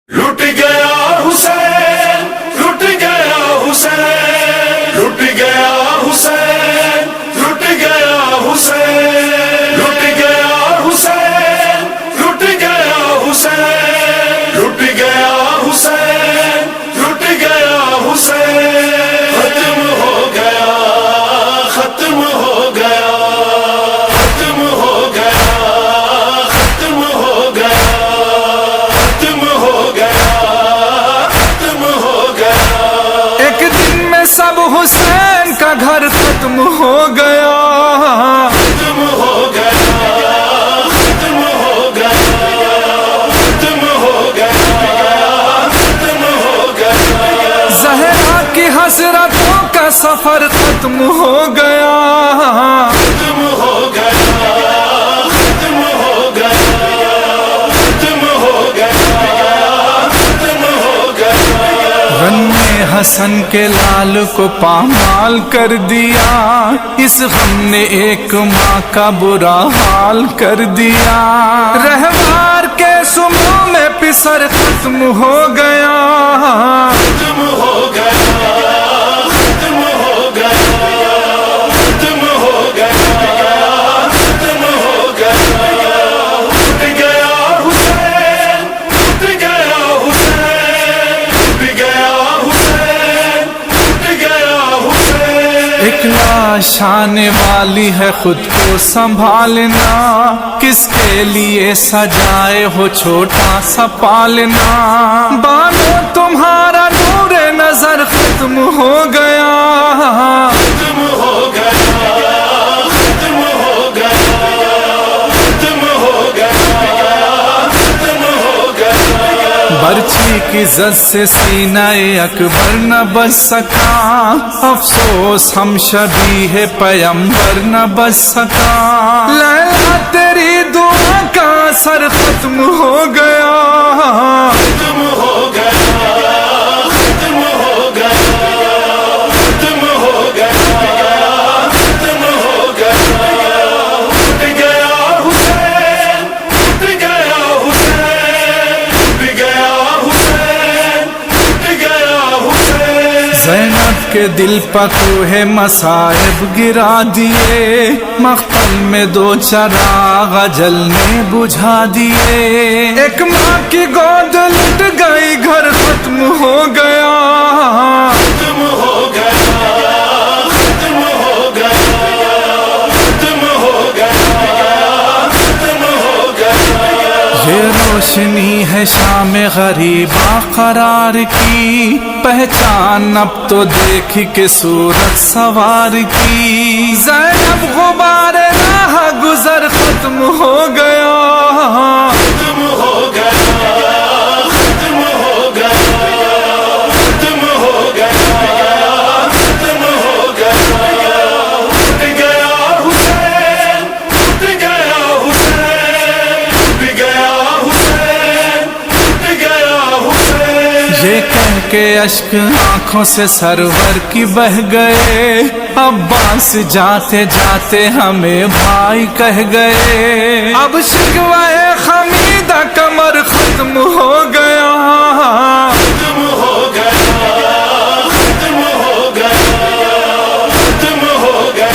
لٹ گیا حسین، لٹ گیا حسین، لٹ گیا حسین، لٹ گیا حسین، لٹ گیا حسین، لٹ گیا حسین، لٹ گیا حسین، لٹ گیا حسین، ختم ہو گیا، ختم ہو گیا، ختم ہو گیا، ختم ہو گیا، ختم ہو گیا، ختم ہو گیا۔ ایک دن میں سب حسین کا گھر ختم ہو گیا، ختم ہو گیا، ختم ہو گیا، ختم ہو گیا، ختم ہو گیا۔ زہرا کی حسرتوں کا سفر ختم ہو گیا، ختم ہو گیا، ختم ہو گیا، ختم ہو گیا، ختم ہو گیا۔ غم نے حسن کے لال کو پامال کر دیا، اس غم نے ایک ماں کا برا حال کر دیا۔ رہوار کے سموں میں پسر ختم ہو گیا، ختم ہو گیا، ختم ہو گیا، ختم ہو گیا، ختم ہو گیا۔ ٹوٹ گیا حسین، ٹوٹ گیا حسین، ٹوٹ گیا حسین، ٹوٹ گیا حسین۔ ایک لاش آنے والی ہے خود کو سنبھالنا، کس کے لیے سجائے ہو چھوٹا سا پالنا۔ بانو تمہارا نور نظر ختم ہو گیا، ختم ہو گیا، ختم ہو گیا، ختم ہو گیا، ختم ہو گیا۔ برچھی کی زد سے سینہ اکبر نہ بچ سکا، افسوس ہم شبیہ پیمبر نہ بچ سکا۔ لیلا تیری دعا کا اثر ختم ہو گیا، ختم ہو گیا، ختم ہو گیا، ختم ہو گیا، ختم ہو گیا۔ ٹوٹ گیا حسین، ٹوٹ گیا حسین، ٹوٹ گیا حسین، ٹوٹ گیا حسین۔ زینب کے دل پر کوہ مصائب گرا دیے، مقتل میں دو چراغ اجل نے بجھا دیے۔ ایک ماں کی گود لٹ گئی، گھر ختم ہو گیا، ختم ہو گیا، ختم ہو گیا، ختم ہو گیا، ختم ہو گیا۔ یہ روشنی ہے شام غریبا قرار کی، پہچان اب تو دیکھ کے صورت سوار کی۔ زینب غبار راہ گزر ختم ہو گیا، ختم ہو گیا، ختم ہو گیا، ختم ہو گیا، ختم ہو گیا۔ ٹوٹ گیا حسین، ٹوٹ گیا حسین، ٹوٹ گیا حسین، ٹوٹ گیا حسین۔ یہ کہہ کے اشک آنکھوں سے سرور کی بہ گئے، عباس جاتے جاتے ہمیں بھائی کہہ گئے۔ اب شکوہ خمیدہ کمر ختم ہو گیا، ختم ہو گیا، ختم ہو گیا، ختم ہو گیا،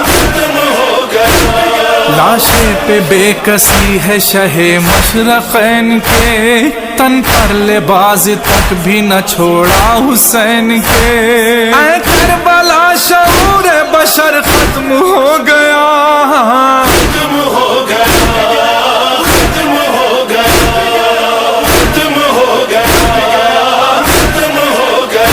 ختم ہو گیا۔ لاشیں پہ بے کسی ہے شہ مشرقین کے، تن پر لباس تک بھی نہ چھوڑا حسین کے۔ اے کربلا شعور بشر ختم ہو گیا، ختم ہو گیا، ختم ہو گیا، ختم ہو گیا، ختم ہو گیا۔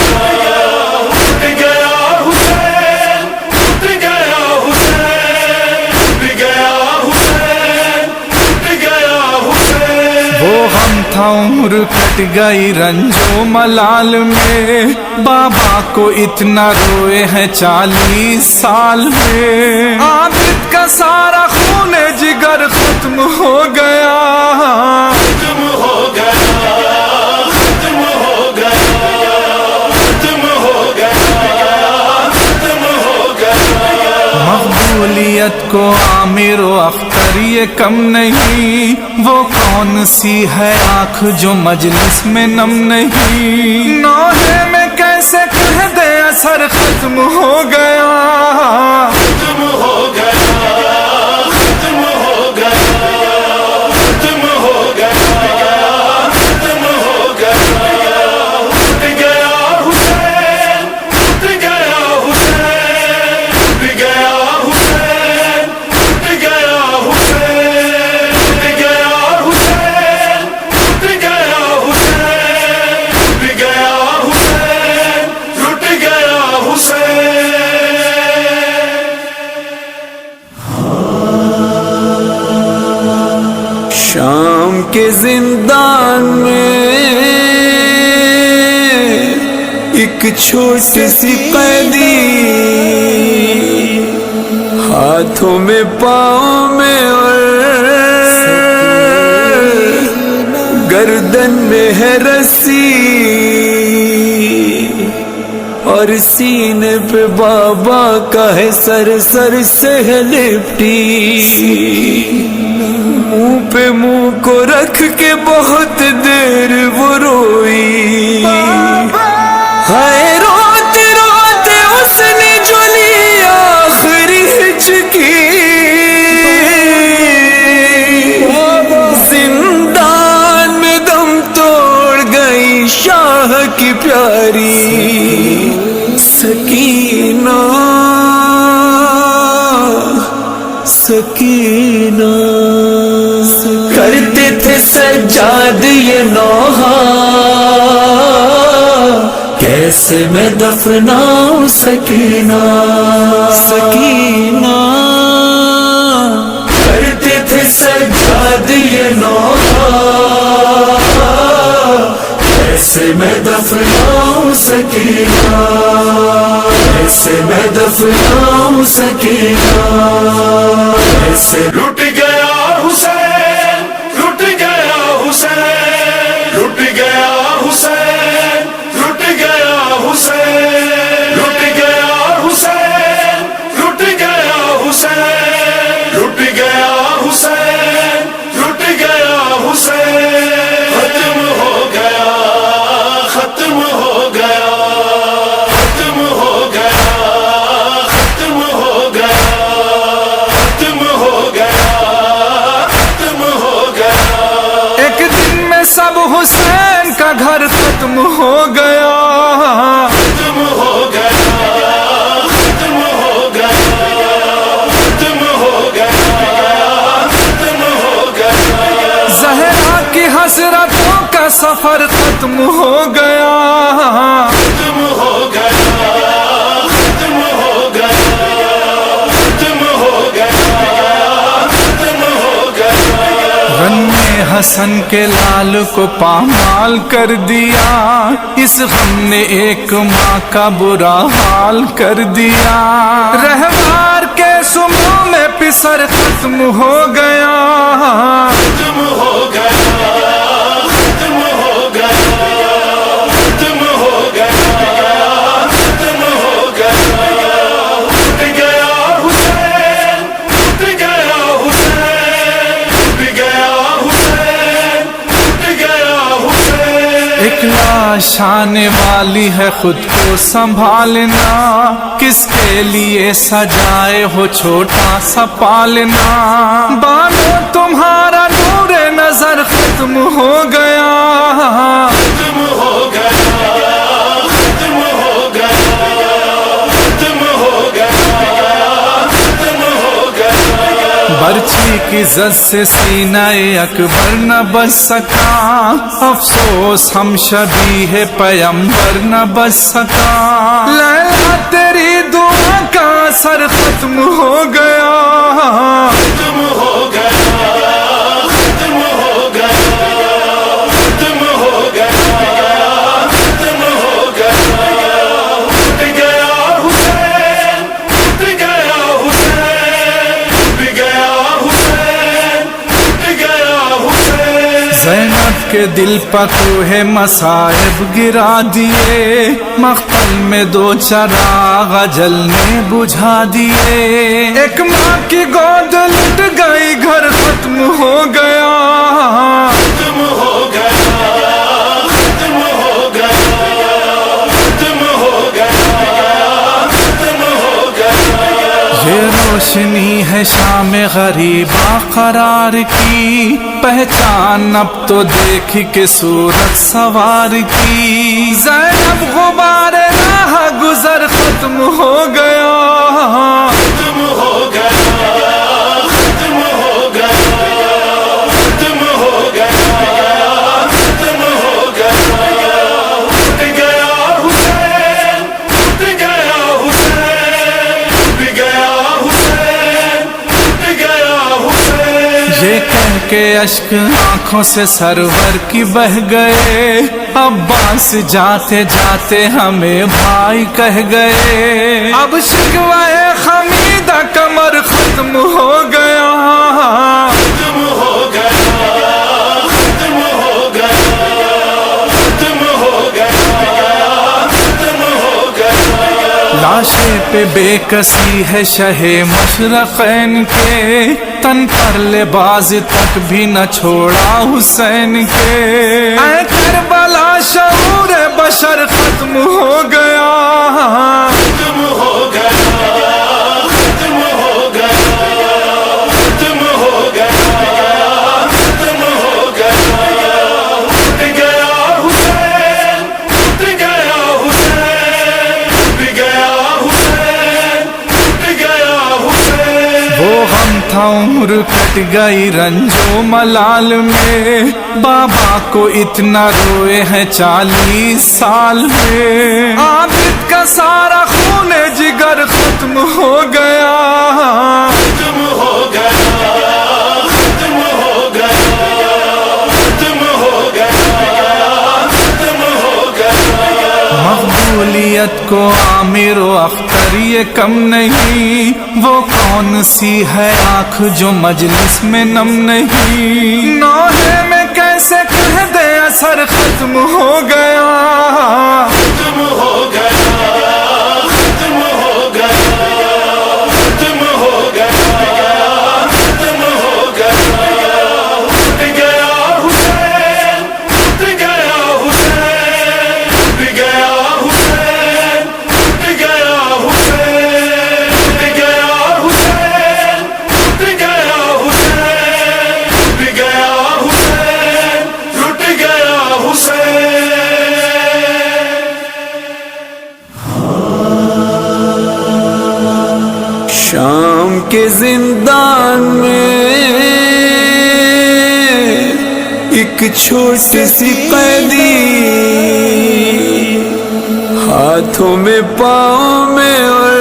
ٹوٹ گیا حسین، ٹوٹ گیا حسین، ٹوٹ گیا حسین، ٹوٹ گیا حسین۔ وہ غم تھا عمر کٹ گئی رنجو ملال میں، بابا کو اتنا روئے ہیں 40 سال میں۔ عابد کا سارا خون جگر ختم ہو گیا، ختم ہو گیا، ختم ہو گیا، ختم ہو گیا، ختم ہو گیا۔ مقبولیت کو عامر و اختر پر یہ کم نہیں، وہ کون سی ہے آنکھ جو مجلس میں نم نہیں، نوحے میں کیسے کہہ دے اثر ختم ہو گیا، ختم ہو گیا، ختم ہو گیا، ختم ہو گیا، ختم ہو گیا، ٹوٹ گیا حسین، ٹوٹ گیا حسین، ٹوٹ گیا حسین، ٹوٹ گیا حسین، ٹوٹ گیا حسین، ٹوٹ گیا حسین، ٹوٹ گیا حسین، ٹوٹ گیا حسین۔ شام کے زندان میں ایک چھوٹی سی قیدی، ہاتھوں میں پاؤں میں اور گردن میں ہے رسی، اور سینے پہ بابا کا ہے سر، سر سے ہے لپٹی، منہ پہ منہ کو رکھ کے بہت دیر وہ روئی، ہائے روتے روتے اس نے جو لی آخری ہچکی، زندان میں دم توڑ گئی شاہ کی پیاری سکینہ، سکینہ۔ کرتے تھے سجاد یہ نوحہ، کیسے میں دفناؤں سکینہ، سکینہ۔ کرتے تھے سجاد یہ نوحہ، کیسے میں دفناؤں سکینہ، کیسے میں دفناؤں سکینہ، کیسے لٹ گیا حسین، لٹ گیا حسین، لٹ گیا حسین، لٹ گیا حسین، لٹ گیا حسین، لٹ گیا حسین، لٹ گیا حسین، لٹ گیا حسین۔ ختم ہو گیا، ختم ہو گیا، ختم ہو گیا، ختم ہو گیا، ختم ہو گیا، ختم ہو گیا۔ ایک دن میں سب حسین کا گھر ختم ہو گیا، ختم ہو گیا، ختم ہو گیا، ختم ہو گیا، ختم ہو گیا۔ زہرا کی حسرتوں کا سفر ختم ہو گیا، ختم ہو گیا، ختم ہو گیا، ختم ہو گیا، ختم ہو گیا۔ غم نے حسن کے لال کو پامال کر دیا، اس غم نے ایک ماں کا برا حال کر دیا، رہوار کے سموں میں پسر ختم ہو گیا، ختم ہو گیا، ختم ہو گیا، ختم ہو گیا، ختم ہو گیا۔ ٹوٹ گیا حسین، ٹوٹ گیا حسین، ٹوٹ گیا حسین، ٹوٹ گیا حسین۔ ایک لاش آنے والی ہے خود کو سنبھالنا، کس کے لیے سجائے ہو چھوٹا سا پالنا، بانو تمہارا نور نظر ختم ہو گیا، ختم ہو گیا، ختم ہو گیا، ختم ہو گیا، ختم ہو گیا۔ برچھی کی زد سے سینہ اکبر نہ بچ سکا، افسوس ہم شبیہ پیمبر نہ بچ سکا، لیلا تیری دعا کا اثر ختم ہو گیا، ختم ہو گیا، ختم ہو گیا، ختم ہو گیا، ختم ہو گیا۔ ٹوٹ گیا حسین، ٹوٹ گیا حسین، ٹوٹ گیا حسین، ٹوٹ گیا حسین۔ زینب کے دل پر کوہ مصائب گرا دیے، مقتل میں 2 چراغ اجل نے بجھا دیے، ایک ماں کی گود لٹ گئی، گھر ختم ہو گیا، ختم ہو گیا، ختم ہو گیا، ختم ہو گیا، ختم ہو گیا۔ یہ روشنی ہے شام غریبا قرار کی، پہچان اب تو دیکھ کے صورت سوار کی، زینب غبار راہ گزر ختم ہو گیا، ختم ہو گیا، ختم ہو گیا، ختم ہو گیا، ختم ہو گیا، اٹھ گیا حسین، اٹھ گیا حسین، اٹھ گیا حسین، اٹھ گیا حسین۔ یہ کہہ کے اشک آنکھوں سے سرور کی بہ گئے، عباس جاتے جاتے ہمیں بھائی کہہ گئے، اب شکوائے حمیدہ کمر ختم ہو گیا، ختم ہو گیا، ختم ہو گیا، ختم ہو گیا، ختم ہو گیا۔ لاشیں پہ بے کسی ہے شہ مشرقین کے، تن پر لباس تک بھی نہ چھوڑا حسین کے، اے کربلا شعور بشر ختم ہو گیا، ختم ہو گیا، ختم ہو گیا، ختم ہو گیا، ختم ہو گیا۔ اٹھ گیا حسین، اٹھ گیا حسین، اٹھ گیا حسین، اٹھ گیا حسین۔ وہ غم تھا عمر کٹ گئی رنجو ملال میں، بابا کو اتنا روئے ہیں 40 سال میں، عابد کا سارا خون جگر ختم ہو گیا، ختم ہو گیا، ختم ہو گیا، ختم ہو گیا، ختم ہو گیا۔ مقبولیت کو عامر و اختر یہ کم نہیں، وہ کون سی ہے آنکھ جو مجلس میں نم نہیں، نوحے میں کیسے کہہ دے اثر ختم ہو گیا، ختم ہو گیا، ختم ہو گیا، ختم ہو گیا، ختم ہو گیا۔ اٹھ گیا حسین، اٹھ گیا حسین، اٹھ گیا حسین، اٹھ گیا حسین، اٹھ گیا حسین، اٹھ گیا حسین، اٹھ گیا حسین، اٹھ گیا حسین۔ شام کے زندان میں ایک چھوٹی سی قیدی، ہاتھوں میں پاؤں میں اور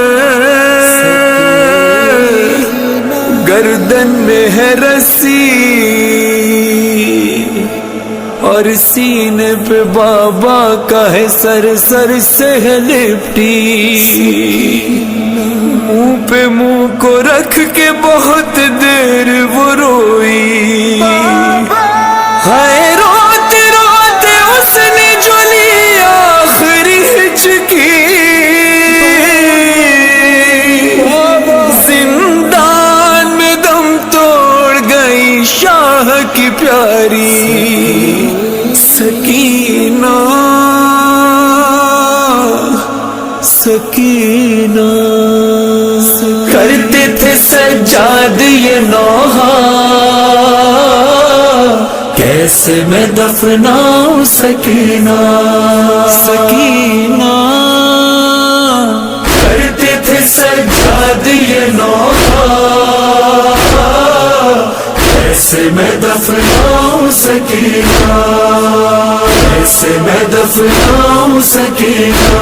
گردن میں ہے رسی، اور سینے پہ بابا کا ہے سر، سر سے ہے لپٹی، منہ پہ منہ کو رکھ کے بہت دیر وہ روئی، ہائے روتے روتے اس نے جو لی آخری ہچکی، زندان میں دم توڑ گئی شاہ کی پیاری سکینہ، سکینہ۔ کرتے تھے سجاد یہ نوحہ، کیسے میں دفناؤں سکینہ، سکینہ۔ کرتے تھے سجاد یہ نوحہ، کیسے میں دفناؤں سکینہ، کیسے میں دفناؤں سکینہ،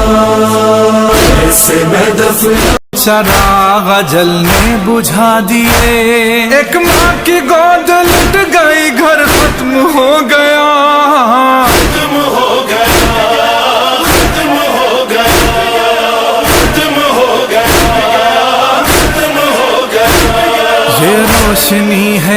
کیسے میں دفناؤں۔ چراغ اجل نے بجھا دیے، ایک ماں کی گود لٹ گئی، گھر ختم ہو گیا، ختم ہو گیا، ختم ہو گیا، ختم ہو گیا، ختم ہو گیا۔ یہ روشنی ہے